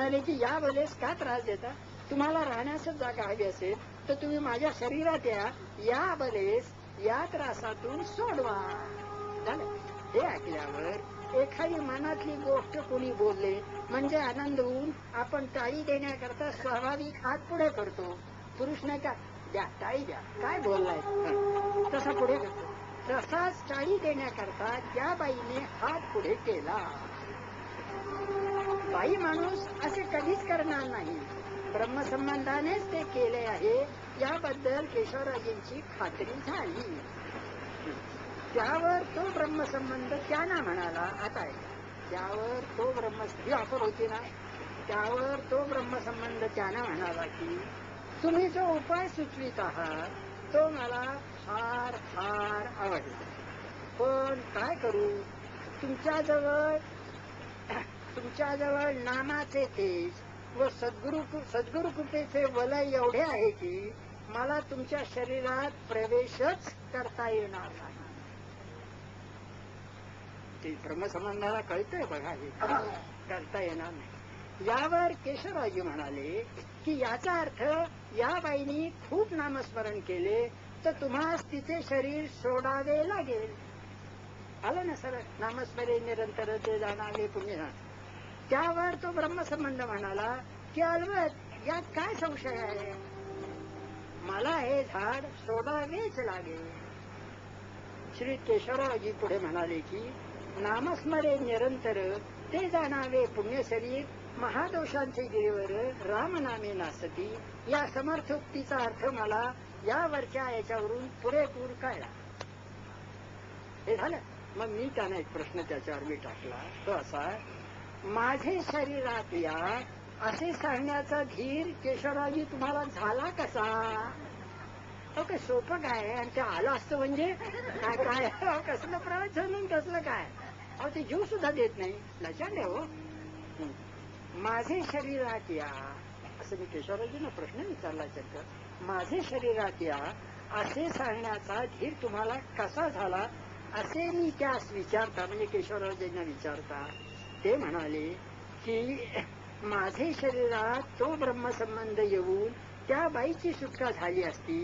म्हणाले की या वेळेस का त्रास देता, तुम्हाला राहण्यासच जागा हवी असेल तर तुम्ही माझ्या शरीरात या वेळेस या त्रासातून सोडवा. झालं. हे ऐकल्यावर एखादी मनातली गोष्ट कोणी बोलले म्हणजे आनंद होऊन आपण टाळी देण्याकरता स्वाभाविक हात पुढे करतो. पुरुष नाही का, द्या टाळी द्या, काय बोललाय तसा पुढे करतो. तसाच टाळी देण्याकरता त्या बाईने हात पुढे केला. बाई माणूस असे कधीच करणार नाही, ब्रह्मसंबंधानेच ते केले आहे याबद्दल केशवराजेंची खात्री झाली. त्यावर तो ब्रह्मसंबंध त्यांना म्हणाला, आता आहे त्यावर तो ही ऑफर होती ना, त्यावर तो ब्रह्मसंबंध त्यांना म्हणाला की तुम्ही जो उपाय सुचवित आहात तो मला फार फार आवडला, पण काय करू, तुमच्याजवळ नामाचे तेज व सद्गुरु कृपेचे वलय एवढे आहे की मला तुमच्या शरीरात प्रवेशच करता येणार नाही. ते ब्रह्मसंबंधाला कळतंय बघा, हे करता येणार नाही. यावर केशवराजी म्हणाले की याचा अर्थ या बाईनी खूप नामस्मरण केले तर तुम्हास तिचे शरीर सोडावे लागेल. आलं ना सर, नामस्मरे निरंतर ते जाणावे पुण्य. त्यावर तो ब्रह्मसंबंध म्हणाला की अलबत यात काय संशय आहे, मला हे झाड सोडावेच लागेल. श्री केशवरावजी पुढे म्हणाले की नामस्मरे निरंतर ते जाणावे पुण्य शरीर महादोषांचे गिरीवर रामनामे नासती, या समर्थोक्तीचा अर्थ मला यावरच्या याच्यावरून पुरेपूर कळला. हे झालं. मग मी त्यांना एक प्रश्न त्याच्यावर मी टाकला, तो असा, माझे शरीरात या असे सांगण्याचा धीर केशवरावजी तुम्हाला झाला कसा? काय सोपं काय, आणि ते आलं असतं म्हणजे काय काय कसलं प्रवचन, कसलं काय, अहो ते जीव सुद्धा देत नाही, लक्षात ठेव. माझे शरीरात या असं मी केशवरावजींना प्रश्न विचारला, चक्क माझे शरीरात या असे सांगण्याचा धीर तुम्हाला कसा झाला असे मी त्यास विचारता, म्हणजे केशवरावजींना विचारता. ते म्हणाले की माझे शरीरात तो ब्रह्मसंबंध येऊन त्या बाईची सुटका झाली असती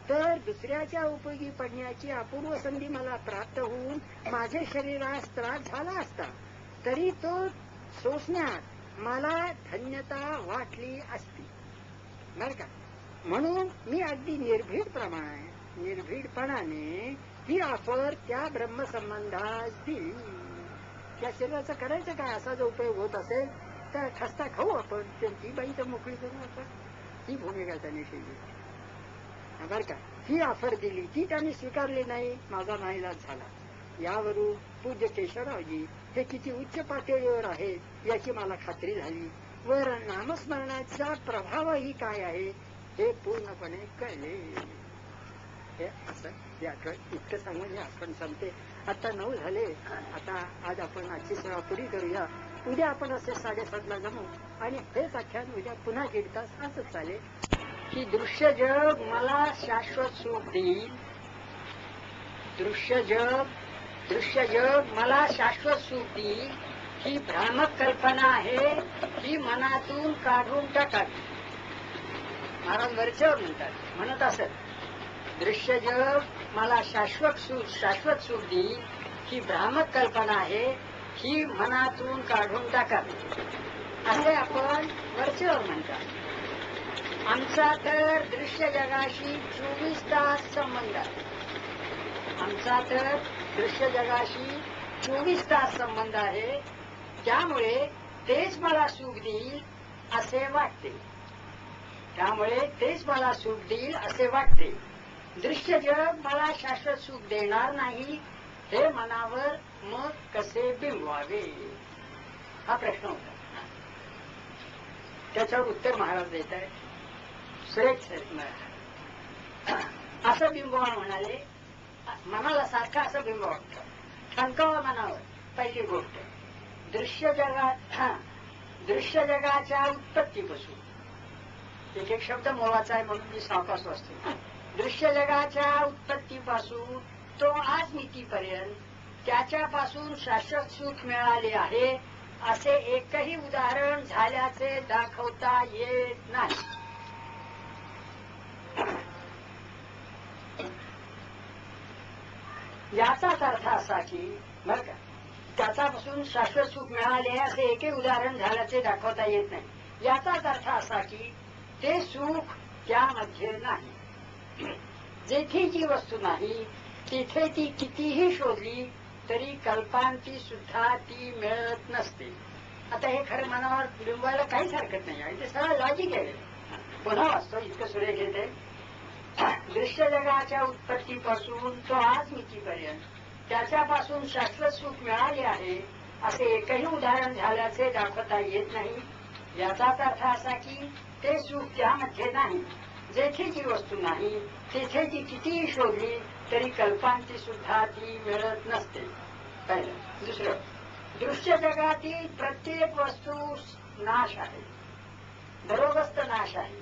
तर दुसऱ्याच्या उपयोगी पडण्याची अपूर्व संधी मला प्राप्त होऊन माझे शरीरास त्रास झाला असता, तरी तो सोसण्यात मला धन्यता वाटली असती, बरं का. म्हणून मी अगदी निर्भीडपणाने ही ऑफर त्या ब्रह्मसंबंधास दिली. त्या शरीराचं करायचं काय, असा जो उपयोग होत असेल तर खस्ता खाऊ आपण, ती बाई तर मोकळी करू आपण, ही भूमिका त्यांनी केली, बरं का. ही ऑफर दिली, ती त्यांनी स्वीकारली नाही, माझा नाईलाज झाला. यावरून पूज्य केशवरावजी हे किती उच्च पातळीवर आहेत याची मला खात्री झाली, वर नामस्मरणाचा प्रभावही काय आहे हे पूर्णपणे कळले. हे असं इतकं सांगून आपण सांगते. आता 9 झाले, आता आज आपण आजची सेवा पुरी करूया. उद्या आपण असे 7:30ला जमू आणि हेच आख्यान उद्या पुन्हा 1.5 तास असंच चालेल की दृश्य जग मला शाश्वत सुख देईल, दृश्य जग मला शाश्वत सुख देईल ही भ्रामक कल्पना आहे, ही मनातून काढून टाकावी. महाराज वरच्यावर म्हणत असत, दृश्य जग मला शाश्वत सुख देईल ही भ्रामक कल्पना आहे, ही मनातून काढून टाकावी, असे आपण वरच्यावर म्हणतात. आमचा तर दृश्य जगाशी 24 तास संबंध आहे, आमचा तर दृश्य जगाशी 24 तास संबंध आहे, त्यामुळे तेच मला सुख देईल असे वाटते, त्यामुळे तेच मला सुख देईल असे वाटते. दृश्य जग मला शाश्वत सुख देणार नाही हे मनावर मग कसे बिंबवावे, हा प्रश्न होता. त्याच्यावर उत्तर महाराज देत आहे. सुरेख असं बिंबवा म्हणाले, मनाला सारखं असं बिंब वाटतं, ठणकावा मनावर. पहिली गोष्ट, दृश्य जगाच्या उत्पत्तीपासून, एक शब्द मोलाचा आहे म्हणून मी सावकाश वाचतो. दृश्य जगाच्या उत्पत्तीपासून तो आज मितीपर्यंत त्याच्यापासून शाश्वत सुख मिळाले आहे असे एकही उदाहरण झाल्याचे दाखवता येत नाही. याचाच अर्थ असा की बरं का, त्याच्यापासून शाश्वत सुख मिळाले असे एकही उदाहरण झाल्याचे दाखवता येत नाही. याचाच अर्थ असा की ते सुख त्यामध्ये नाही. जेथे जी वस्तू नाही तिथे ती कितीही शोधली तरी कल्पांती सुद्धा ती मिळत नसते. आता हे खरं मनावर लिंबायला काहीच हरकत नाही आहे, ते सगळं लॉजिक आहे. पुन्हा वाचतो, इतकं सुरेख येते. दृश्य जगाच्या उत्पत्तीपासून तो आज मितीपर्यंत त्याच्यापासून शाश्वत सुख मिळाले आहे असे एकही उदाहरण झाल्याचे दाखवता येत नाही. याचाच अर्थ असा की ते सुख त्यामध्ये नाही. जेथे जी वस्तू नाही तेथे ती कितीही शोधली तरी कल्पांती सुद्धा ती मिळत नसते. पहिलं. दुसरं, दृश्य जगातील प्रत्येक वस्तू नाश आहे, दरोगस्त नाश आहे.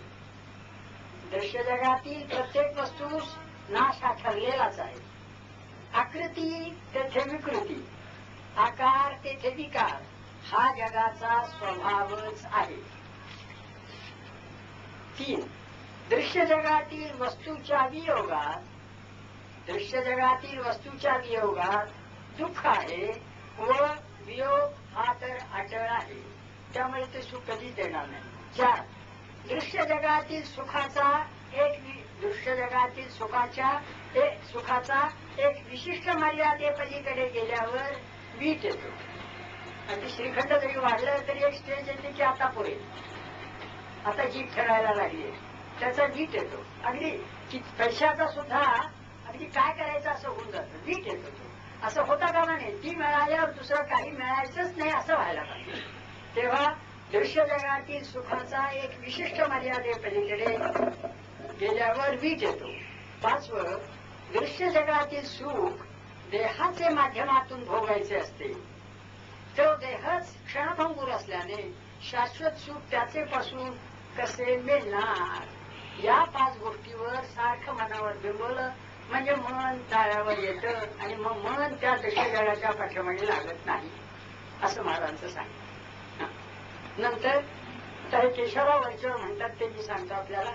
दृश्य जगातील प्रत्येक वस्तूस नाश हा ठरलेलाच आहे. आकृती तेथे विकृती, आकार तेथे विकार हा जगाचा स्वभावच आहे. 3. दृश्य जगातील वस्तूच्या वियोगात दुःख आहे व वियोग हा तर अटळ आहे, त्यामुळे ते सुख कधीच देणार नाही. 4. दृश्य जगातील सुखाचा एक विशिष्ट मर्यादेपलीकडे गेल्यावर वीट येतो. अगदी श्रीखंड जरी वाढलं तरी एक स्टेज येते की आता पुरे, आता जीभ ठरायला लागली, त्याचा वीट येतो. अगदी पैशाचा सुद्धा अगदी काय करायचं असं होऊन जातं, वीट येतो तो. असं होता कामा नये, ती मिळाल्यावर दुसरं काही मिळायचंच नाही असं व्हायला पाहिजे. तेव्हा दृश्य जगातील सुखाचा एक विशिष्ट मर्यादेपलीकडे गेल्यावर वीट येतो. 5. दृश्य जगातील सुख देहाचे माध्यमातून भोगायचे असते. तो देहच क्षणभंगूर असल्याने शाश्वत सुख त्याचेपासून कसे मिळणार? या 5 गोष्टीवर सारखं मनावर बिंबवलं म्हणजे मन ताळ्यावर येतं आणि मग मन त्या दृश्य जगाच्या पाठीमागे लागत नाही असं महाराजांचं सांगितलं. नंतर तर केशवराव वैचर म्हणतात ते मी सांगतो आपल्याला.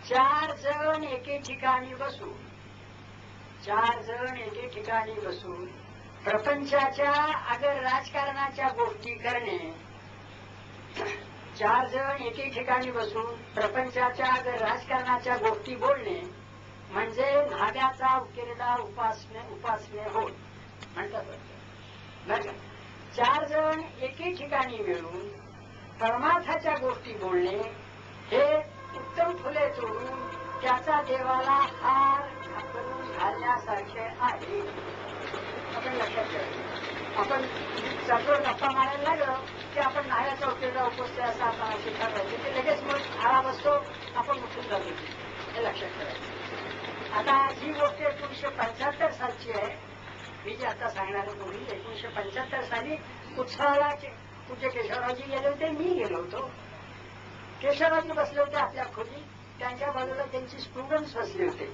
4 जण एके ठिकाणी बसून प्रपंचाच्या अगर राजकारणाच्या गोष्टी करणे, 4 जण एके ठिकाणी बसून प्रपंचाच्या अगर राजकारणाच्या गोष्टी बोलणे म्हणजे नाद्याचा उकिरडा उपासने होय म्हणतात. बरं, 4 जण एके ठिकाणी मिळून परमार्थाच्या गोष्टी बोलणे हे उत्तम फुले तोडून त्याचा देवाला हार घालण्यासारखे आहे. आपण लक्षात ठेवायचं. आपण चालूवर गप्पा मारायला लागलो की आपण नाह्याचा उकिरडा उपसते असं आपण अशी ठरवायचे, ते लगेच मग आळा बसतो, आपण उठून जातो. हे लक्षात ठेवायचं. आता ही गोष्ट 1975 सालची आहे. मी जे आता सांगणार होतो 1975 साली उत्सवाला पूज्य केशवरावजी गेले होते, मी गेलो होतो. केशवरावजी बसले होते आपल्या खोलीत, त्यांच्या बाजूला त्यांची स्टुडंट्स बसले होते.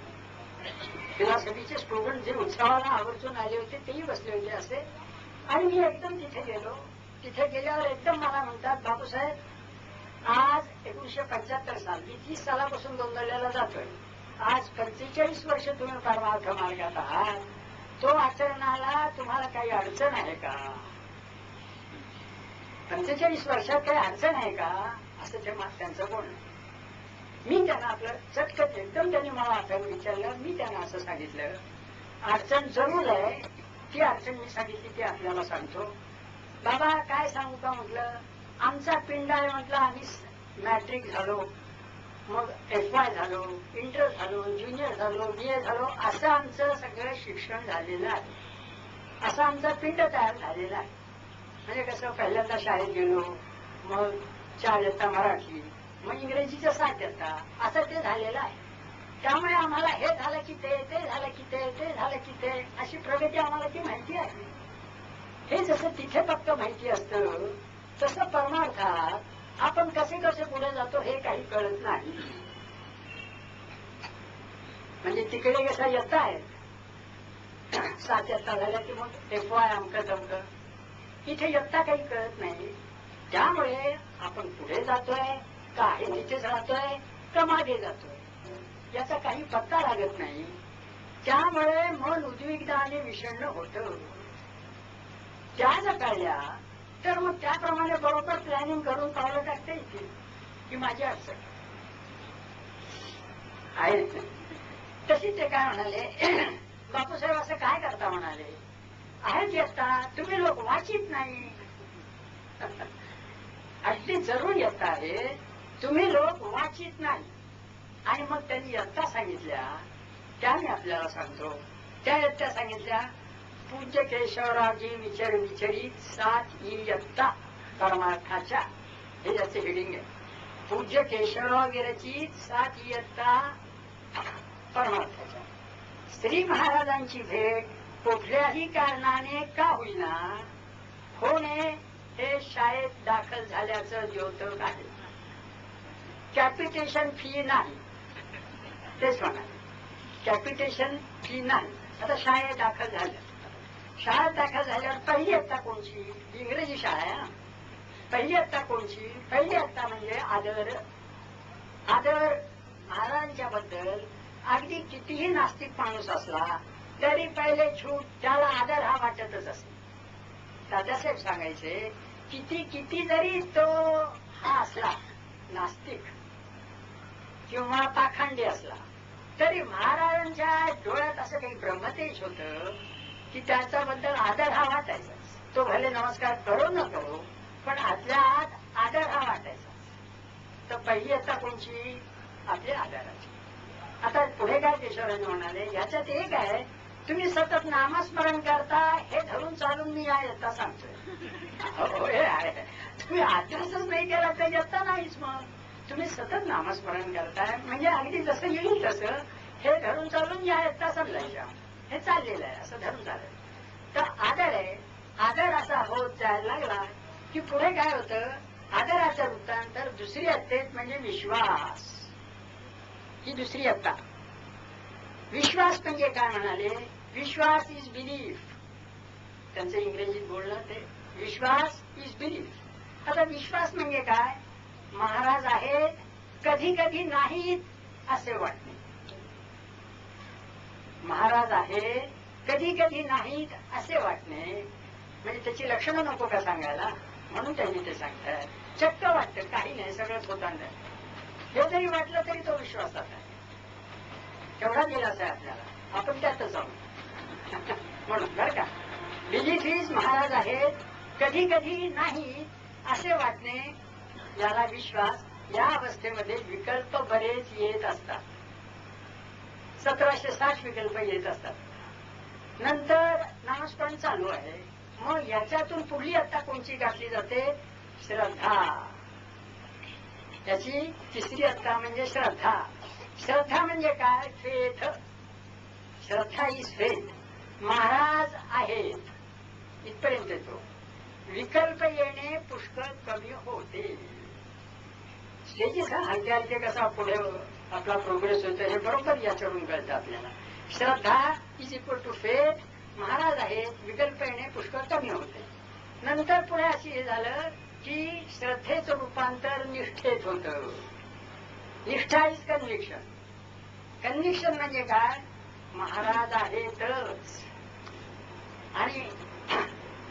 फिलॉसॉफीचे स्टुडंट जे उत्सवाला आवर्जून आले होते तेही बसले होते असे. आणि मी एकदम तिथे गेलो. तिथे गेल्यावर एकदम मला म्हणतात, बापूसाहेब आज 1975 साल, मी 30 सालापासून गोंधळलेला जातोय. आज 45 वर्ष तुम्ही परमार्थ मार्गात आहात, तो आचरणाला तुम्हाला काही अडचण आहे का? 45 वर्षात काही अडचण आहे का असं ते त्यांचं बोलणं. मी त्यांना आपलं चटकन एकदम त्यांनी मला आठवून विचारलं. मी त्यांना असं सांगितलं, अडचण जरूर आहे. ती अडचण मी सांगितली ती आपल्याला सांगतो. बाबा काय सांगू का म्हटलं, आमचा पिंड आहे म्हटलं. आम्ही मॅट्रिक झालो, मग FY झालो, इंटर झालो, ज्युनियर झालो, BA झालो, असं आमचं सगळं शिक्षण झालेलं आहे. असं आमचा पिंड तयार झालेला आहे. म्हणजे कसं, पहिल्यांदा शाळेत गेलो, मग 4 इयत्ता मराठी, मग इंग्रजीचं 7 इयत्ता, असं ते झालेलं आहे. त्यामुळे आम्हाला हे झालं की ते झालं की ते झालं की ते, अशी प्रगती आम्हाला ती माहिती आहे. हे जसं तिथे फक्त माहिती असतं तसं परमार्थात आपण कसे कसे पुढे जातो हे काही कळत नाही. म्हणजे तिकडे कसा इयत्ता आहे, 7 इयत्ता झाल्या की मग FY अमकं तमकं, इथे यत्ता काही कळत नाही. त्यामुळे आपण पुढे जातोय का आहे तिथेच राहतोय का मागे जातोय याचा काही पत्ता लागत नाही. त्यामुळे मन उद्विग्न आणि विषण्ण होतं. त्या जर कळल्या तर मग त्याप्रमाणे बरोबर प्लॅनिंग करून पावलं टाकता येतील की माझी अडचण आहे. तशी ते काय म्हणाले, बापूसाहेब असं काय करता म्हणाले, आहेत येता तुम्ही लोक वाचित नाही. अगदी जरूर येत आहे, तुम्ही लोक वाचित नाही. आणि मग त्यांनी यत्ता सांगितल्या त्या मी आपल्याला सांगतो. त्या यत्ता सांगितल्या, पूज्य केशवरावजी विचार विचरित 7 इयत्ता परमार्थाच्या, हे याचे हेडिंग आहे. पूज्य केशवराव विरचित 7 इयत्ता परमार्थाच्या. श्री महाराजांची भेट कुठल्याही कारणाने का होईना होणे हे शाळेत दाखल झाल्याचं द्योतक आहे. कॅपिटेशन फी नाही, तेच म्हणा, कॅपिटेशन फी नाही. आता शाळेत दाखल झाल्या, शाळेत दाखल झाल्यावर पहिली इयत्ता कोणची, इंग्रजी शाळा आहे. पहिली इयत्ता कोणची, पहिली इयत्ता म्हणजे आदर. आदर महाराजांच्या बद्दल अगदी कितीही नास्तिक माणूस असला तरी पहिले छूट त्याला आदर हा वाटतच असे. दादासाहेब सांगायचे, किती जरी तो हा असला नास्तिक किंवा पाखंडी असला तरी महाराजांच्या डोळ्यात असं काही ब्रह्मतेज होतं की त्याच्याबद्दल आदर हा वाटायचा. तो भले नमस्कार करो न करो पण आतल्या आत आदर हा वाटायचा. तर पहिली आता कोणची, आपल्या आदराची. आता पुढे काय केशवराज म्हणाले, याच्यात एक आहे, तुम्ही सतत नामस्मरण करता हे धरून चालून मी या येता सांगतोय. हे आहे, तुम्ही अभ्यासच नाही केला तर येता नाहीच. मग तुम्ही सतत नामस्मरण करताय म्हणजे अगदी जसं येईल तसं हे धरून चालून या येता समजायच्या. हे चाललेलं आहे, असं धरून चालेल. तर आदर आहे, आदर असा होत जायला लागला की पुढे काय होतं, आदराचं वृत्तांतर दुसरी इयत्तेत म्हणजे विश्वास. ही दुसरी इयत्ता. विश्वास म्हणजे काय म्हणाले, विश्वास इज बिलीफ. त्यांचं इंग्रजीत बोलणं ते विश्वास इज बिलीफ. आता विश्वास म्हणजे काय, महाराज आहेत कधी कधी नाहीत असे वाटणे. महाराज आहेत कधी कधी नाहीत असे वाटणे म्हणजे त्याची लक्षणं नको का सांगायला, म्हणून त्यांनी ते सांगतात. चक्क वाटतं काही नाही, सगळंच होताना हे जरी वाटलं तरी तो विश्वासात आहे. तेवढा दिलासा आहे आपल्याला, आपण त्यातच जाऊ. म्हणून बरं का, बिलीफ इज महाराज आहेत कधी कधी नाही असे वाटणे, याला विश्वास. या अवस्थेमध्ये विकल्प बरेच येत असतात. 1760 विकल्प येत असतात. नंतर नामस्मरण चालू आहे. मग याच्यातून पुढली आता कोणची गाठली जाते, श्रद्धा. याची तिसरी अत्ता म्हणजे श्रद्धा. श्रद्धा म्हणजे काय, फेथ. Shraddha is faith. महाराज आहेत इथपर्यंत येतो. विकल्प येणे पुष्कळ कमी होते. स्टेजेस हलके हलके कसा पुढे आपला प्रोग्रेस होतो हे बरोबर याच्यावरून कळतं आपल्याला. श्रद्धा इज इक्वल टू फेथ. महाराज आहेत, विकल्प येणे पुष्कळ कमी होते. नंतर पुढे अशी हे झालं की श्रद्धेचं रूपांतर निष्ठेत होतं. निष्ठा इज कन्व्हिक्शन. कन्व्हिक्शन म्हणजे काय, महाराज आहेतच आणि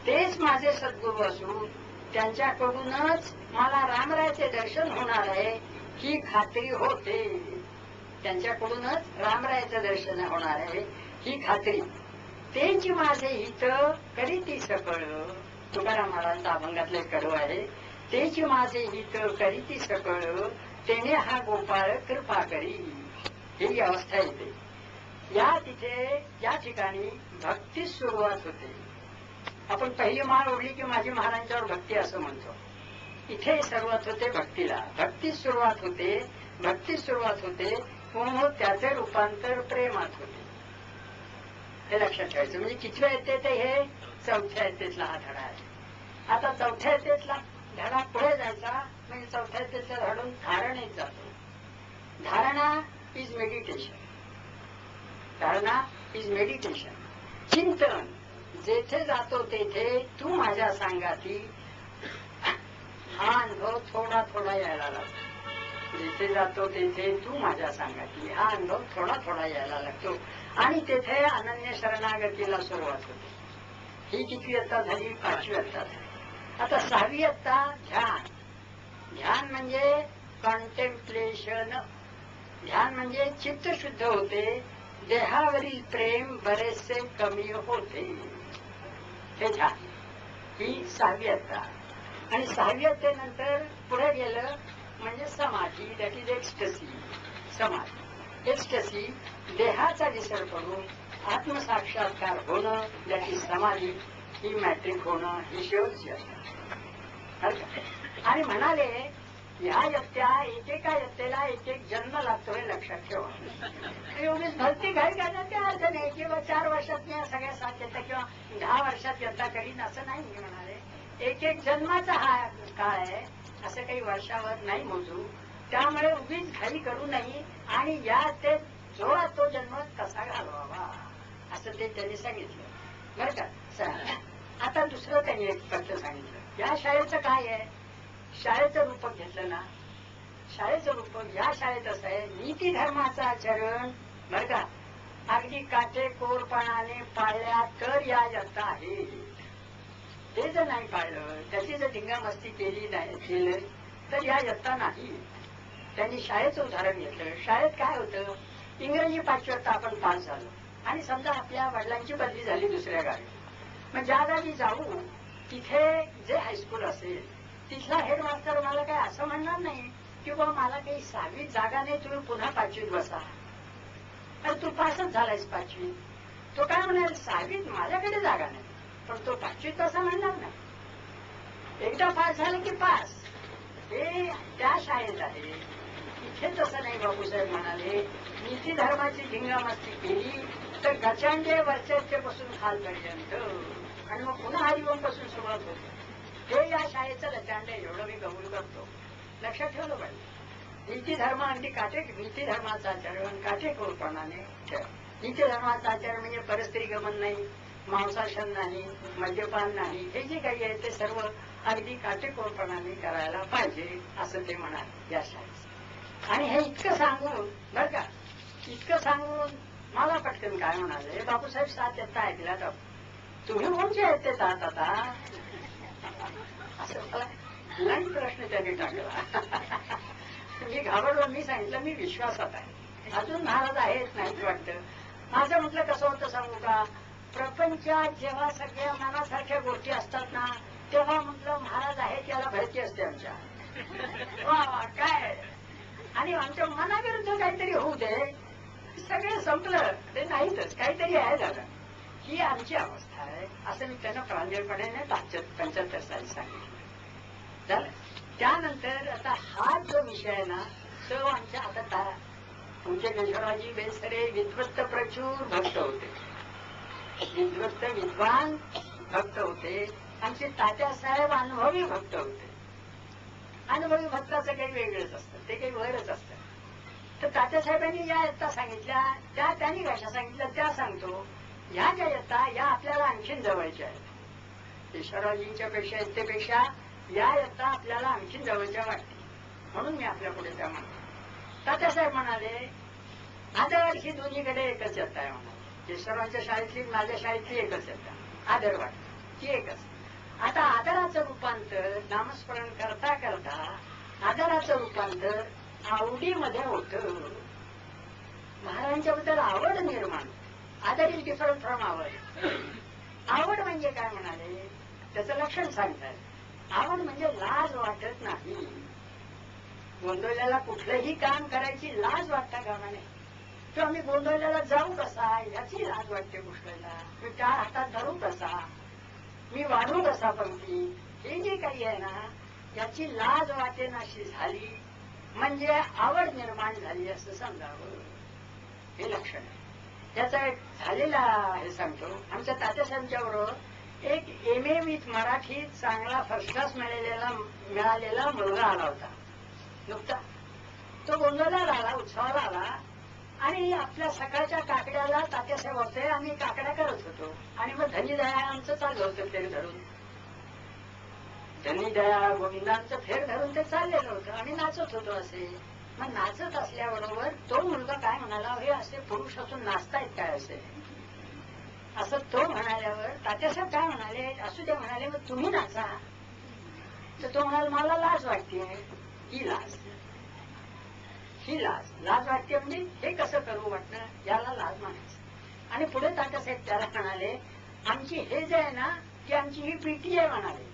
तेच माझे सद्गुरू असून त्यांच्याकडूनच मला रामरायाचे दर्शन होणार आहे ही खात्री होते. त्यांच्याकडूनच रामरायाचं दर्शन होणार आहे ही खात्री. तेच माझे हित करीती सकळ. तुकाराम महाराजांचा अभंगातले कडू आहे. तेच माझे हित करीती सकळ, तेने हा गोपाळ कृपा करी. ही अवस्था येते. या ठिकाणी भक्तीस सुरुवात होते. आपण पहिली माळ ओढली की माझी महाराजांच्यावर भक्ती असं म्हणतो. इथे सुरुवात होते भक्तीला. भक्तीस सुरुवात होते, भक्तीस सुरुवात होते मग त्याचे रूपांतर प्रेमात होते. हे लक्षात ठेवायचं. म्हणजे कितव्या येते ते हे 4थ्या येतेतला हा धडा आहे. आता 4थ्या येतेतला धडा पुढे जायचा म्हणजे 4थ्या येतेतला धडून धारणेत जातो. धारणा इज मेडिटेशन. धारणा इज मेडिटेशन. चिंतन, जेथे जातो तेथे तू माझ्या सांगाती, हा अनुभव थोडा थोडा यायला लागतो. जिथे जातो तेथे तू माझ्या सांगाती, हा अनुभव थोडा थोडा यायला लागतो. आणि तेथे अनन्य शरणागतीला सुरुवात होते. ही किती इयत्ता झाली? 5वी इयत्ता झाली. आता 6वी इयत्ता ध्यान. ध्यान म्हणजे कॉन्टेम्प्लेशन. ध्यान म्हणजे चित्त शुद्ध होते, देहावरील प्रेम बरेचसे कमी होते. हे ध्यान. ही 6वी इयत्ता. आणि 6वी इयत्तेनंतर पुढे गेलं म्हणजे समाधी, दॅट इज एक्स्टसी. समाधी, एक्स्टसी, देहाचा विसर करून आत्मसाक्षात्कार होणं, दॅट इज समाधी. ही मॅट्रिक होणं, ही शेवटची असतात. आणि म्हणाले ह्या इयत्त्या, एकेका इयत्तेला एक एक जन्म लागतो हे लक्षात ठेवा. एवढीच भरती घाई घालणं ते अर्थ नाही, किंवा 4 वर्षात मी सगळ्या 7 इयत्ता किंवा 10 वर्षात इयत्ता करीन असं नाही. मी म्हणाले एक एक जन्माचा हा काळ आहे, असं काही वर्षावर नाही मोजू. त्यामुळे उगीच घाई करू नये आणि या ते जोरात तो जन्म कसा घालवावा असं ते त्यांनी सांगितलं, बरं का. आता दुसरं त्यांनी एक पत्र सांगितलं. या शाळेचं काय आहे? शाळेचं रूपक घेतलं ना, शाळेचं रूपक या शाळेत असं आहे, नीती धर्माचं आचरण, बरं का, अगदी काटेकोरपणाने पाळल्या तर या इयत्ता आहे. ते जर नाही पाळलं, त्याची जर धिंगामस्ती केली नाही केलं तर या इयत्ता नाही. त्यांनी शाळेचं उदाहरण घेतलं. शाळेत काय होतं, इंग्रजी 5वी इयत्ता आपण पास झालो आणि समजा आपल्या वडिलांची बदली झाली दुसऱ्या गावी. मग ज्या गावी जाऊ तिथे जे हायस्कूल असेल तिथला हेडमास्टर मला काय असं म्हणणार नाही की बाबा मला काही 6वीत जागा नाही, तुम्ही पुन्हा 5वीत बसा. अरे तू पासच झालायस 5वीत. तो काय म्हणाल 6वीत माझ्याकडे जागा नाही, पण तो 5वीत असं म्हणणार नाही. एकदा पास झालं की पास. हे त्या शाळेत आहे. इथे तसं नाही. बापूसाहेब म्हणाले नीती धर्माची धिंगामस्ती केली तर गचांडे वरच्यापासून खालपर्यंत, आणि मग पुन्हा हरिओम पासून सुरुवात होते. हे या शाळेचं लचांड एवढं मी कबूल करतो. लक्षात ठेवलं पाहिजे. नीती धर्म अगदी नीती धर्माचं आचरण काटेकोरपणाने ठेव. नीती धर्माचं आचरण म्हणजे परस्त्री गमन नाही, मांसाशन नाही, मद्यपान नाही, हे जे काही आहे ते सर्व अगदी काटेकोरपणाने करायला पाहिजे असं ते म्हणाले या शाळेत. आणि हे इतकं सांगून, बरं का, इतकं सांगून मला पटकन काय म्हणाले, बापूसाहेब 7 इयत्ता ऐकल्या तर तुम्ही कोणचे आहेत ते जात आता, असं मला लहान प्रश्न त्यांनी टाकला. मी घाबरलो. मी सांगितलं मी विश्वासात आहे, अजून महाराज आहेत नाहीच वाटतं. माझं म्हटलं कसं होतं सांगू का, प्रपंचात जेव्हा सगळ्या मनासारख्या गोष्टी असतात ना, तेव्हा म्हटलं महाराज आहेत याला भरती असते आमच्या. वा काय, आणि आमच्या मनाविरुद्ध काहीतरी होऊ दे, सगळं संपलं ते नाहीतच, काहीतरी आहे झालं. ही आमची अवस्था आहे असं मी त्यांना प्रांजळपणे 75 साली सांगितलं. झालं. त्यानंतर आता हा जो विषय आहे ना, तो आमच्या आता तुमचे केशवरावजी बेसरे विद्वत्त प्रचूर भक्त होते, विद्वत्त विद्वान भक्त होते. आमचे तात्यासाहेब अनुभवी भक्त होते. अनुभवी भक्ताचं काही वेगळंच असतं, ते काही वरच असतं. तर तात्यासाहेबांनी या इयत्ता सांगितल्या, त्या त्यांनी कशा सांगितल्या त्या सांगतो. ह्या ज्या इयत्ता या आपल्याला आणखीन जवळच्या आहेत. केशवरावजींच्या इयत्तेपेक्षा या इयत्ता आपल्याला आणखीन जवळच्या वाटते, म्हणून मी आपल्या पुढे त्या म्हणतो. तात्यासाहेब म्हणाले आदर ही दोन्हीकडे एकच इयत्ता आहे म्हणाले. केशवरावांच्या शाळेतली माझ्या शाळेतली एकच इयत्ता, आदर वाटते ती एकच. आता आदराचं रूपांतर नामस्मरण करता करता आदराचं रूपांतर आवडीमध्ये होतं. महाराजांच्याबद्दल आवड निर्माण. आदर इज डिफरंट फ्रॉम आवड. आवड म्हणजे काय म्हणाले, त्याचं लक्षण सांगतात. आवड म्हणजे लाज वाटत नाही. गोंधळल्याला कुठलंही काम करायची लाज वाटता कामा नये. किंवा मी गोंधळल्याला जाऊ कसा याची लाज वाटते गोष्टीला. मी त्या हातात धरू कसा, मी वाढू कसा पंक्ती, हे जे काही आहे ना याची लाज वाटेनाशी झाली म्हणजे आवड निर्माण झाली असं समजावं. हे लक्षण आहे. त्याचा एक झालेला हे सांगतो. आमच्या तात्यासाहेबांच्या बरोबर एक MA विथ मराठी चांगला फर्स्ट क्लास मिळालेला मुलगा आला होता नुकता. तो गोंधळाला आला, उत्सवाला आला आणि आपल्या सकाळच्या काकड्याला तात्यासाहेब होते, आम्ही काकड्या करत होतो. आणि मग धनी दया आमचं चाललं होतं फेर धरून, धनी दया गोविंदांचं फेर धरून ते चाललेलं होतं. आम्ही नाचत होतो असे. मग नाचत असल्याबरोबर तो मुलगा काय म्हणाला, हे असे पुरुष असून नाचतायत काय असे, असं तो म्हणाल्यावर तात्यासाहेब काय म्हणाले, असू दे म्हणाले, मग तुम्ही नाचा. तर तो म्हणाला, मला लाज वाटते. ही लाज, ही लाज, लाज वाटते म्हणजे हे कसं करू वाटणं, याला लाज म्हणायचं. आणि पुढे तात्यासाहेब त्याला म्हणाले, आमची हे जे आहे ना, की आमची ही पीटी आहे म्हणाले,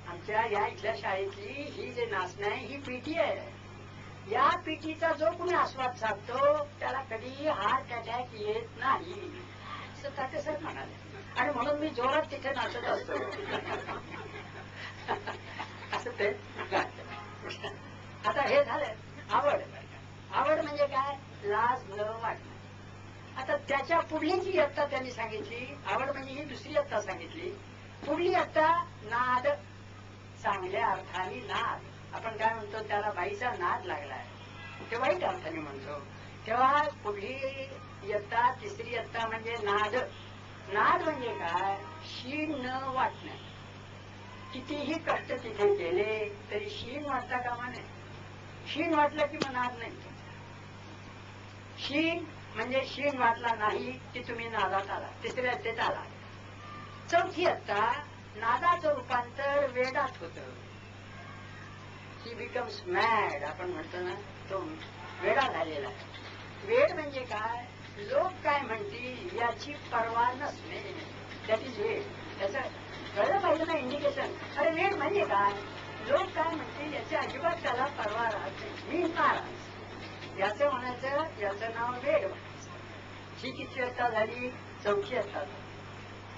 आमच्या या इथल्या शाळेतली ही जे नाचणं आहे ही पीटी आहे. या पीटीचा जो कोणी आस्वाद साधतो त्याला कधी हार्ट अटॅक येत नाही, असं तात्यासाहेब म्हणाले. आणि म्हणून मी जोरात तिथे नाचत असतो असं ते. आता हे झालं आवड. आवड म्हणजे काय, लाज न वाटणं. आता त्याच्या पुढली जी इयत्ता त्यांनी सांगितली, आवड म्हणजे ही दुसरी इयत्ता सांगितली. पुढली इयत्ता नाद, चांगल्या अर्थाने नाद. आपण काय म्हणतो त्याला बाईचा नाद लागलाय, ते वाईट अर्थाने म्हणतो. तेव्हा पुढली इयत्ता, तिसरी इयत्ता म्हणजे नाद. नाद म्हणजे काय, शीण न वाटणं. कितीही कष्ट तिथे केले तरी शीण वाटता कामा नये. शीण वाटलं की मग नाद नाही. शीण म्हणजे शीण वाटला नाही की तुम्ही नादात आला, तिसऱ्या इयत्तेत आला. चौथी इयत्ता, नादाचं रूपांतर वेडात होतं. ही बिकम्स मॅड, आपण म्हणतो ना, तो वेडा झालेला आहे. वेड म्हणजे काय, लोक काय म्हणतील याची पर्वा नसणे, दॅट इज वेड. त्याचं कळलं पाहिजे ना इंडिकेशन. अरे वेड म्हणजे काय, लोक काय म्हणतील याची अजिबात त्याला पर्वा राहत नाही, मी नाराज, याचं म्हणायचं, याचं नाव वेड म्हणायचं. ही किती इयत्ता झाली, चौथी इयत्ता झाली.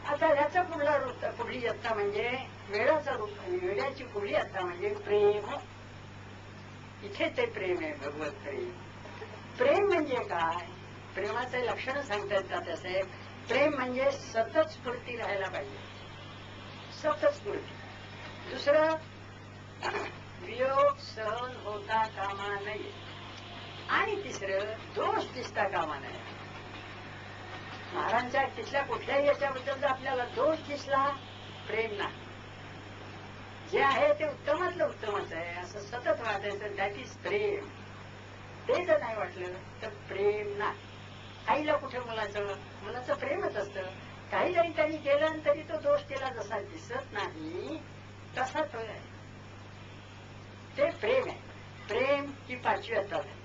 आता ह्याचा पुढली इयत्ता म्हणजे वेळाचा रूप, वेड्याची पुढली इयत्ता म्हणजे प्रेम. इथे ते प्रेम आहे, भगवत प्रेम. प्रेम म्हणजे काय, प्रेमाचे लक्षण सांगतात तात्यासाहेब. प्रेम म्हणजे सतत स्फूर्ती राहायला पाहिजे, सतत स्फूर्ती. दुसरं, वियोग सहन होता कामा नये. आणि तिसरं, दोष दिसता कामा नये. महाराजांच्या तिथल्या कुठल्याही याच्याबद्दल जर आपल्याला दोष दिसला, प्रेम नाही. जे आहे ते उत्तमातलं उत्तमच आहे असं सतत वाटायचं, दॅट इज प्रेम. ते जर नाही वाटलं तर प्रेम नाही. आईला कुठे मुलाचं प्रेमच असतं. काही जरी त्यांनी केलं तरी तो दोष केला जसा दिसत नाही तसा तो आहे, ते प्रेम आहे. प्रेम ही पाचवी इयत्ता झाली.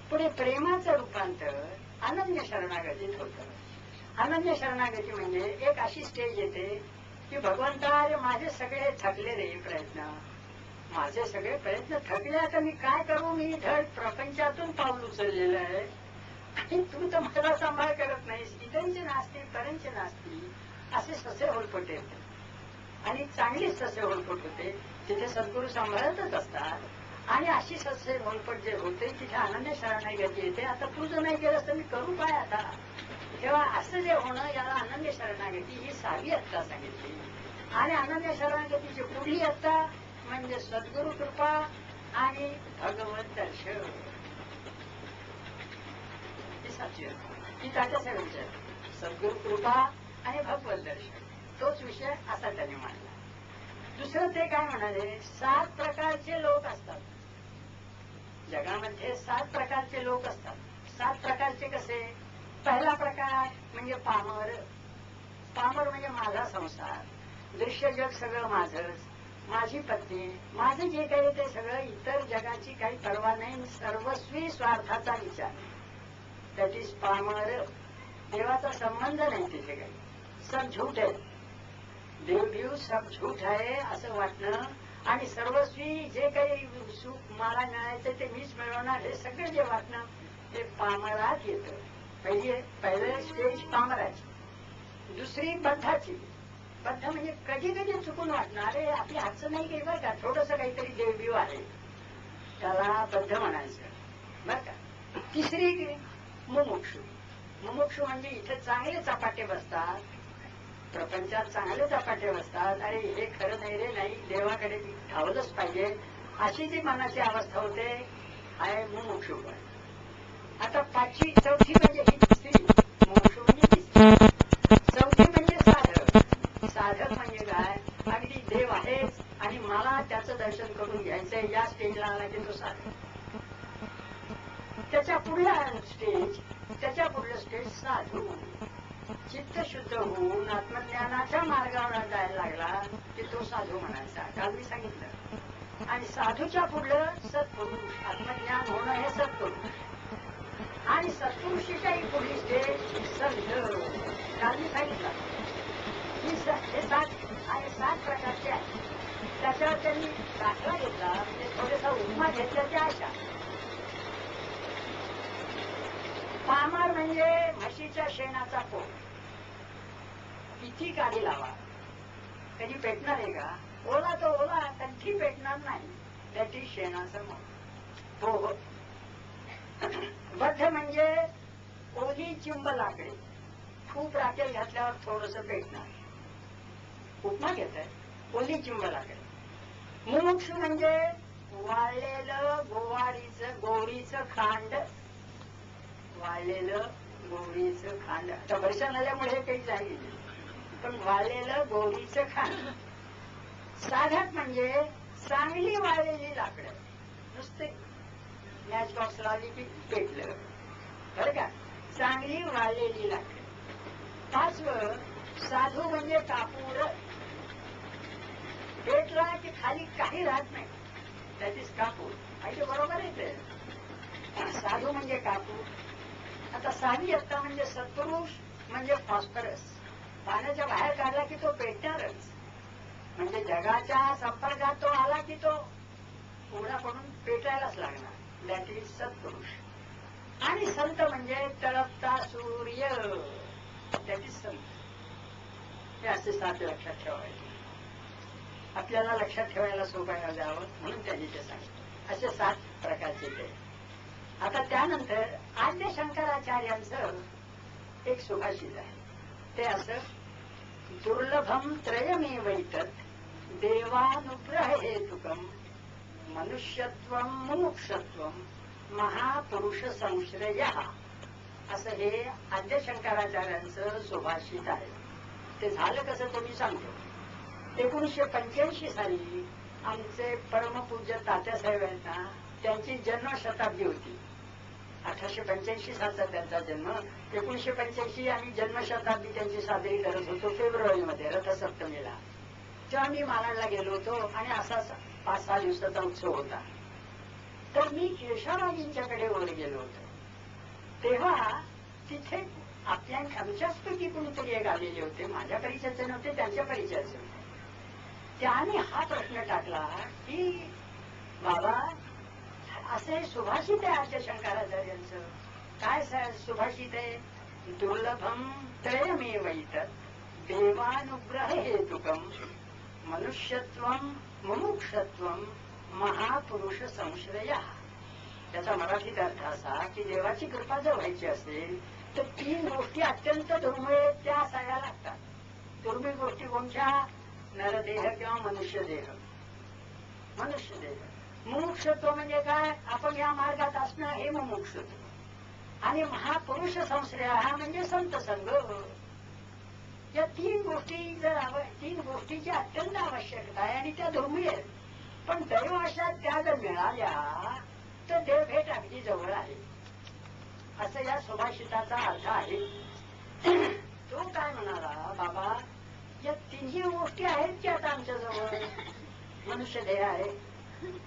पुढे प्रेमाचं रूपांतर अनन्य शरणागतीत होतं. अनन्य शरणागती म्हणजे एक अशी स्टेज येते की भगवंता, अरे माझे सगळे थकले रे प्रयत्न, माझे सगळे प्रयत्न थकले, आता मी काय करू, मी धड प्रपंचातून पाऊल उचललेलं आहे आणि तू तर मला सांभाळ करत नाहीस. इतरचे नास्ती परंचे नास्ती, असे ससे होलपट येते. आणि चांगलीच ससे होलपट होते, तिथे सद्गुरू सांभाळतच असतात. आणि अशी ससे होलपट जे होते तिथे अनन्य शरणागती येते. आता तू जर नाही केलंस तर मी करू काय आता. तेव्हा असं जे होणं, याला अनन्य शरणागती ही 6वी इयत्ता सांगितली. आणि अनन्य शरणागतीची पुढली इयत्ता म्हणजे सद्गुरु कृपा आणि भगवत दर्शन, ही 7वी इयत्ता. ही तात्यासाहेब विचार, सद्गुरु कृपा आणि भगवत दर्शन, तोच विषय असा त्यांनी मांडला. दुसरं ते काय म्हणाले, 7 प्रकारचे लोक असतात जगामध्ये. 7 प्रकारचे लोक असतात. 7 प्रकारचे कसे, पहिला प्रकार म्हणजे पामर. पामर म्हणजे माझा संसार, दृश्य जग सगळं माझंच, माझी पत्नी, माझं जे काही ते सगळं, इतर जगाची काही पर्वा नाही, सर्वस्वी स्वार्थाचा विचार, दॅट इज पामर. देवाचा संबंध नाही तिथे काही, सब झूठ आहे, देव सब झूठ आहे असं वाटणं. आणि सर्वस्वी जे काही सुख मला मिळायचं ते मीच मिळवणार, हे सगळं जे वाटणं ते पामरात येतं. पहिले स्टेज पामराची. दुसरी बद्धाची. बद्ध म्हणजे कधी कधी चुकून वाटणार, अरे आपल्या हातचं नाही काही बरं का, थोडस काहीतरी देवबीव आहे, त्याला बद्ध म्हणायचं बरं का. तिसरी मुमुक्षू. मुमुक्षू म्हणजे इथे चांगले चपाटे बसतात, प्रपंचात चांगले चपाटे बसतात, अरे हे खरं नाही रे, नाही देवाकडे धावलंच पाहिजे, अशी जी मनाची अवस्था होते आहे मुमुक्षूपण. आता चौथी म्हणजे ही स्त्री, मोक्ष म्हणजे ती स्त्री. चौथी म्हणजे साधक. साधक म्हणजे काय? अगदी देव आहेच आणि मला त्याचं दर्शन करून घ्यायचंय या स्टेजला आला की तो साधक. त्याच्या पुढला स्टेज, त्याच्या पुढलं स्टेज साधू. चित्त शुद्ध होऊन आत्मज्ञानाच्या मार्गावर जायला लागला की तो साधू म्हणायचा. काल मी सांगितलं. आणि साधूच्या पुढलं सत्पुरुष. आत्मज्ञान होणं हे सत्पुरुष. आणि सत्पुरुषीच्याही पुढली स्टेज संत. काल मी सांगितलं हे सात प्रकारचे आहेत. त्याच्यावर त्यांनी दाखला घेतला, म्हणजे थोडासा उपमा घेतल्याची आशा. पामर म्हणजे म्हशीच्या शेणाचा पोट. किती काढी लावा, कधी पेटणार आहे का? ओला तो ओला, कधी पेटणार नाही. त्याची शेणाचं पोह. बद्ध म्हणजे ओली चिंब लाकडे. खूप राखेल घातल्यावर थोडस पेटणार. उपमा घेत आहे, ओली चिंब लाकडे. मुमुक्ष म्हणजे वाळलेलं गोवरीचं खांड. वाळलेलं गोवरीचं खांड. आता वर्षा झाल्यामुळे काही जाईल, पण वाळलेलं गोवरीचं खांड. साधक म्हणजे चांगली वाळलेली लाकडं. नुसते मॅच बॉक्स लावली की पेटलं, बरं का? चांगली वाळलेली लाकडं. पाचवं साधू म्हणजे कापूर. पेटला की खाली काही राहत नाही, त्याचीच कापूर. ऐकलं बरोबर आहे ते? साधू म्हणजे कापूर. आता साधी असता म्हणजे सत्पुरुष म्हणजे फॉस्फरस. पाण्याच्या बाहेर काढला की तो पेटणारच. म्हणजे जगाच्या संपर्कात तो आला की तो उघडा पडून पेटायलाच लागणार. दॅट इज सत्पुरुष. आणि संत म्हणजे तळपता सूर्य. दॅट इज संत. हे असे सात लक्षात ठेवायचे. आपल्याला लक्षात ठेवायला सोपं जावं म्हणून त्यांनी ते सांगितलं. असे 7 प्रकारचे ते. आता त्यानंतर आद्य शंकराचार्यांचं एक सुभाषित आहे. ते असं, दुर्लभम त्रयमेवैतत् देवानुग्रह हेतुकम मनुष्यत्वम मुमुक्षत्वम महापुरुष संश्रयः. असं हे आद्य शंकराचार्यांचं सुभाषित आहे. ते झालं कसं ते मी सांगतो. 1985 साली आमचे परमपूज्य तात्यासाहेब आहेत ना, त्यांची जन्मशताब्दी होती. 1885 सालचा त्यांचा जन्म. 1985 आम्ही जन्मशताब्दी त्यांची साजरी करत होतो फेब्रुवारीमध्ये रथसप्तमीला. तेव्हा मी मालाडला गेलो होतो आणि असा 5-6 दिवसाचा उत्सव होता. तर मी केशवराजींच्याकडे वर गेलो होतो. तेव्हा तिथे आमच्याचपैकी कोणीतरी एक आलेले होते. माझ्या परिचयाचे नव्हते, त्यांच्या परिचयाचे होते. त्याने हा प्रश्न टाकला की बाबा असे सुभाषित आहे आद्य शंकराचार्यांचं. काय सुभाषित आहे? दुर्लभम त्रयमेवैतत् देवानुग्रह हेतुकम मनुष्यत्वम मुमुक्षत्वम महापुरुष संश्रयः. त्याचा मराठीत अर्थ असा की देवाची कृपा जर व्हायची असेल तर 3 गोष्टी अत्यंत दुर्मिळ त्या असाव्या लागतात. दुर्मिळ गोष्टी कोणत्या? नरदेह किंवा मनुष्यदेह. मनुष्यदेह. मुमुक्षत्व म्हणजे काय? आपण या मार्गात असणं हे मुमुक्षत्व. आणि महापुरुष संश्रय हा म्हणजे संत संग. या 3 गोष्टी जर 3 गोष्टीची अत्यंत आवश्यकता आहे आणि त्या दुर्मिळ आहेत. पण दैवाशात त्या जर मिळाल्या तर देवभेट अगदी जवळ आहे, असं या सुभाषिताचा अर्थ आहे. तो काय म्हणाला, बाबा या 3 गोष्टी आहेत की आता आमच्या जवळ. मनुष्यदेह आहे,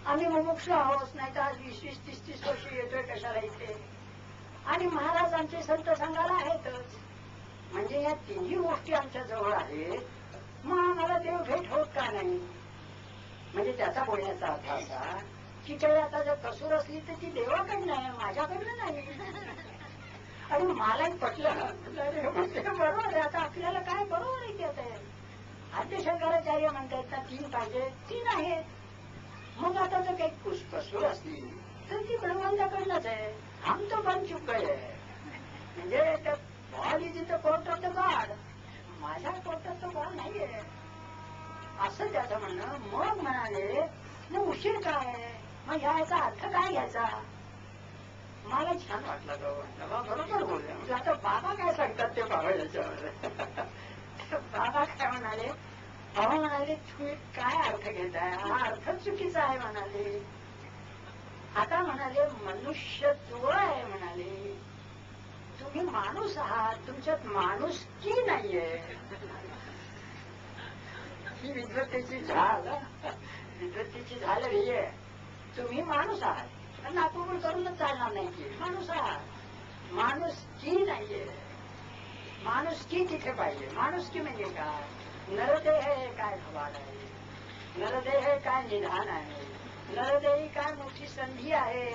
आम्ही मुमुक्ष आहोत, नाही तर आज 20-30 वर्ष येतोय कशाला इथे. आणि महाराज आमचे संत संघाला आहेतच. म्हणजे या 3 गोष्टी आमच्या जवळ आहेत, मग आम्हाला देव भेट होत का नाही? म्हणजे त्याचा बोलण्याचा अर्थ असा की काही आता जर कसूर असली तर ती देवाकडनं आहे, माझ्याकडनं नाही. आणि मलाही पटलं. बरोबर आहे. आता आपल्याला काय बरोबर आहे की आता आद्य शंकराचार्य म्हणतात ना 3 पाहिजे, 3 आहेत. मग आता जर काही कसूर असली तर ती ब्रह्मांडाकडनंच आहे. हम तो बन चुक आहे. म्हणजे ball is in the court of the God. माझ्या कोर्टात तो बॉल नाहीये असं त्याचं म्हणणं. मग म्हणाले मग उशीर काय? मग याचा अर्थ काय घ्यायचा? मला छान वाटलं तो बरोबर बोलले. म्हणजे आता बाबा काय सांगतात ते बाबा याच्यावर. बाबा काय म्हणाले, अहो म्हणाले तुम्ही काय अर्थ घेताय, हा अर्थ चुकीचा आहे म्हणाले. आता म्हणाले मनुष्यत्व आहे म्हणाले, तुम्ही माणूस आहात, तुमच्यात माणूस की नाहीये. ही विद्वत्तेची झाल, विद्वत्तेची झाल आहे. तुम्ही माणूस आहात, नाकुबूळ करूनच चालणार नाही की माणूस आहात. माणूस की नाहीये, माणूस की तिथे पाहिजे. माणूस की म्हणजे काय, नरदेह हे काय खबाड आहे, नरदेह काय निधान आहे, नरदेही काय मोठी संधी आहे,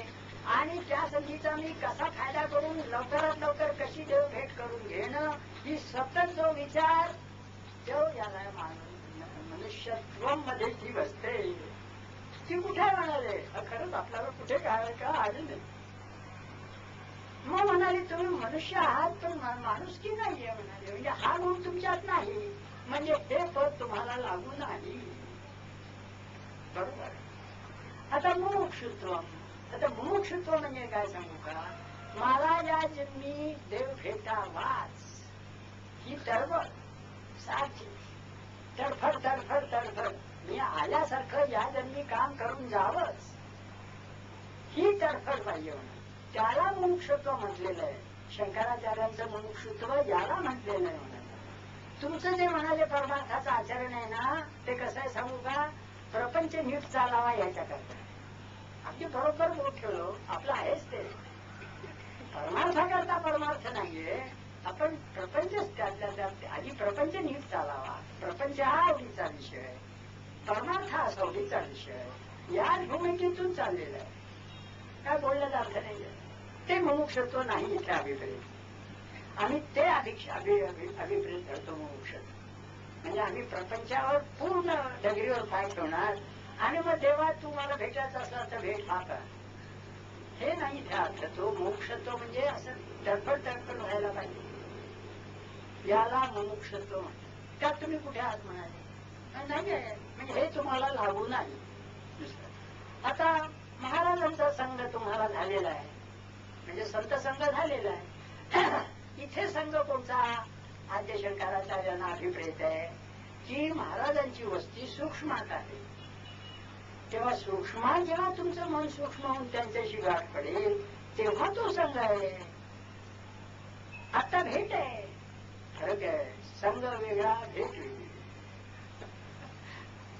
आणि त्या संधीचा मी कसा फायदा करून लवकरात लवकर कशी देव भेट करून घेणं, ही सतत जो विचार तो याला मनुष्यत्व मध्ये जी बसते ती कुठे म्हणाले. खरंच आपल्याला कुठे काय का आली नाही. मग म्हणाले तुम्ही मनुष्य आहात पण माणूस की नाहीये म्हणाले, म्हणजे हा गुण तुमच्यात नाही, म्हणजे हे पद तुम्हाला लागू नाही. बरोबर. आता मुमुक्षुत्व, आता मुमुक्षुत्व म्हणजे काय सांगू का, मला या जन्मी देव भेटावाच ही तळमळ सारखी तडफड तडफड तडफड, मी आल्यासारखं या जन्मी काम करून जावंच ही तडफड पाहिजे म्हणून त्याला मुमुक्षुत्व म्हटलेलं आहे. शंकराचार्यांचं मुमुक्षुत्व याला म्हटलेलं आहे म्हणून. तुमचं जे म्हणाले परमार्थाचं आचरण आहे ना, ते कसं आहे सांगू का, प्रपंच नीट चालावा याच्याकरता. अगदी बरोबर बोट ठेवलो, आपलं आहेच ते. परमार्थाकरता परमार्थ नाहीये, आपण प्रपंचच त्यातल्या त्यात आधी प्रपंच नीट चालावा. प्रपंच हा आवडीचा विषय, परमार्थ हा सवडीचा विषय, याच भूमिकेतून चाललेला आहे. काय बोलण्याचा अर्थ नाहीये. ते मुमुक्षत्व नाही इथे अभिप्रेत. आम्ही ते अभिप्रेत धरतो मुमुक्षत्व. म्हणजे आम्ही प्रपंचावर पूर्ण डगरीवर पाय ठेवणार आणि मग देवा तू मला भेटायचं असलं तर भेट हा का, हे नाही इथे अर्थ. तो मोक्षत्व म्हणजे असं तडफड तडफड व्हायला पाहिजे, याला मुमुक्षत्व म्हणतात. त्यात तुम्ही कुठे आहात म्हणाले, नाही आहे म्हणजे हे तुम्हाला लागू नाही. दुसरं, आता महाराजांचा संघ तुम्हाला झालेला आहे, म्हणजे संत संघ झालेला आहे. इथे संघ कोणता, आद्य शंकराचार्यांना अभिप्रेत आहे की महाराजांची वस्ती सूक्ष्मात आहे. तेव्हा सूक्ष्मात जेव्हा तुमचं मन सूक्ष्म होऊन त्यांच्याशी गाठ पडेल तेव्हा तो संघ आहे. आता भेट आहे, फरक आहे. संघ वेगळा, भेट वेगळी.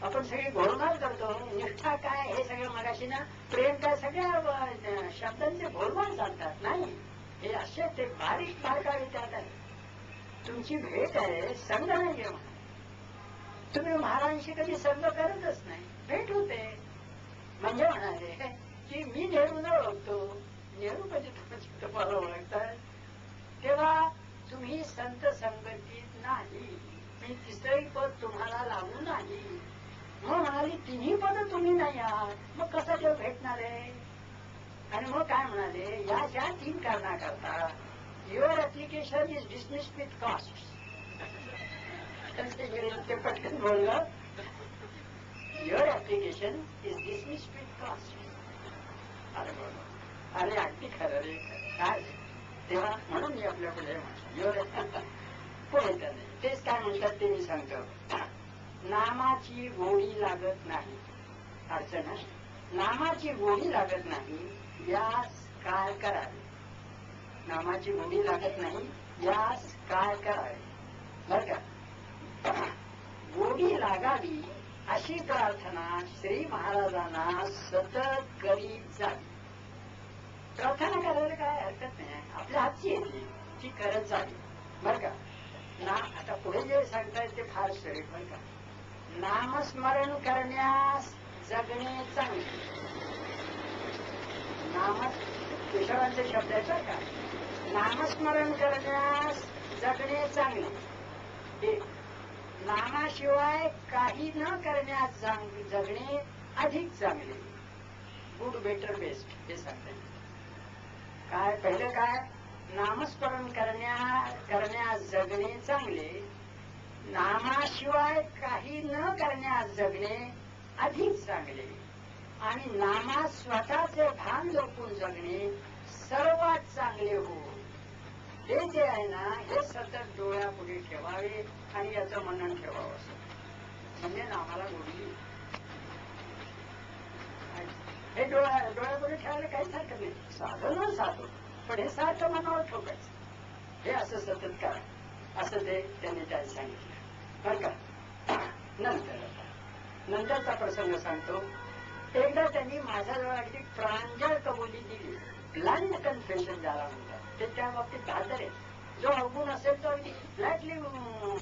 आपण सगळी घोळमाल करतो. निष्ठा काय हे सगळं मगाशी ना, प्रेम काय, सगळ्या शब्दांचे घोळमाल चालतात. नाही, हे असे ते बारीक बारकावे त्यात आहे. तुमची भेट आहे, संघ नाहीये म्हणा. तुम्ही महाराजांशी कधी संघ करतच नाही, भेट होते. म्हणजे म्हणाले की मी नेहरूला ओळखतो, नेहरू म्हणजे तुम्हाला ओळखताय, तेव्हा तुम्ही संत संगतीत नाही. मी तिसरंही पद तुम्हाला लागू नाही. मग म्हणाली तिन्ही पद तुम्ही नाही आहात, मग कसं देव भेटणार आहे. आणि मग काय म्हणाले, या ज्या 3 कारणाकरता your application is dismissed with cost. ते पटकन बोललं, your application is dismissed with cost. अरे बरोबर, अरे अगदी खरं रे, काय तेव्हा म्हणून मी आपल्या पुढे युअर पुढे त्याने तेच काय म्हणतात ते मी सांगतो. नामाची गोडी लागत नाही, अडचण आहे. नामाची गोडी लागत नाही यास काय करावे. नामाची गोडी लागत नाही यास काय करावे. बर का, गोडी लागावी अशी प्रार्थना श्री महाराजांना सतत करीत जावी. प्रार्थना करायला काय हरकत नाही, आपल्या हातची येते ती करत जावी. बर का ना. आता पुढे जे सांगतायत ते फार सरीत. बर का, नामस्मरण करण्यास जगणे चांगले. केशवांचे शब्द आहेत बरं का. नामस्मरण करण्यास जगणे चांगले, हे नामाशिवाय काही न करण्यास जगणे अधिक चांगले. गुड, बेटर, बेस्ट हे सांगते. काय पहिलं काय, नामस्मरण करण्यास जगणे चांगले, नामाशिवाय काही न करण्यास जगणे अधिक चांगले, आणि नामात स्वतःचे भान जपून जगणे सर्वात चांगले हो, हे जे आहे ना हे सतत डोळ्यापुढे ठेवावे आणि याचं मनन ठेवावं असं म्हणजे ना आम्हाला गोडी हे डोळ्यापुढे ठेवायला काहीच हरकत नाही. साधन साधो पण हे सारखं मनावर ठोकायचं, हे असं सतत करा असं ते त्यांनी त्याला सांगितलं बरं का. नंतरचा प्रसंग सांगतो. एकदा त्यांनी माझ्याजवळ अगदी प्रांजळ कबुली दिली, ब्लाइंड कन्फेशन ज्याला म्हणतात ते त्या बाबतीत धातर आहे. जो अवगुण असेल तो अगदी फ्लॅटली